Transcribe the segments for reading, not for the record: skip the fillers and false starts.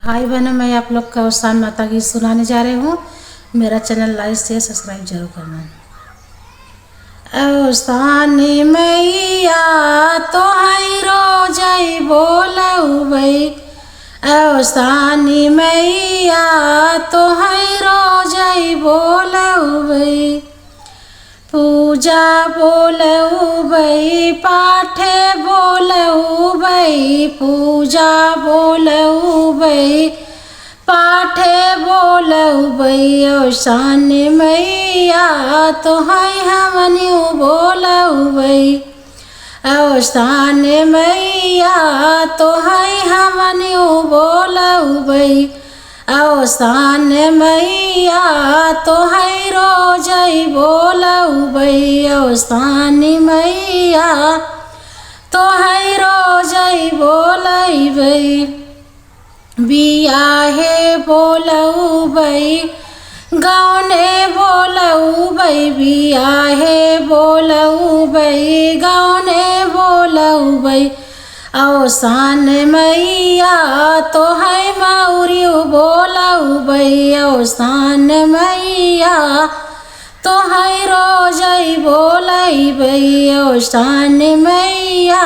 हाय बहनों, मैं आप लोग का उस्तान माता गीत सुनाने जा रही हूँ। मेरा चैनल लाइक शेयर सब्सक्राइब जरूर करना। उस्तानी मैया तो हई रोजई बोलउबई, उस्तानी मैया तो हई रोजई बोलउबई। पूजा बोलउबई, पाठे बोलउबई, पूजा बोलउबई, पाठे बोलउबई। उस्तानी मैया तो हई हमनियो बोलउबई, उस्तानी मैया तो हई हमनियो बोलउबई। उस्तानी मैया तो हई रोजई बोलउबई, उस्तानी मैया तो हई रोजई बोलउबई। बियाहे बोलउबई, गौने बोलउबई, बियाहे बोलउबई, गौने बोलउबई। उस्तानी मैया तो हई मौरियो बोलउबई, उस्तानी मैया तो हई रोजई बोलउबई, उस्तानी मैया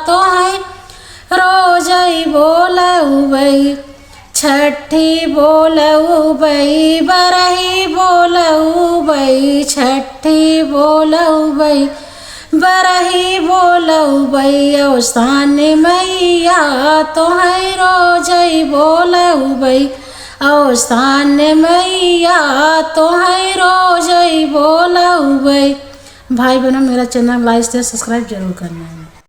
तो हई रोजई बोलउबई। छठी बोलउबई, बरही बोलउबई, छठी बोलउबई, बरही बोलउबई। उस्तानी मैया तो हई रोजई बोलउबई, उस्तानी मैया तो हई रोजई बोलउबई। भाई बहनों, मेरा चैनल लाइक शेयर सब्सक्राइब जरूर करना है।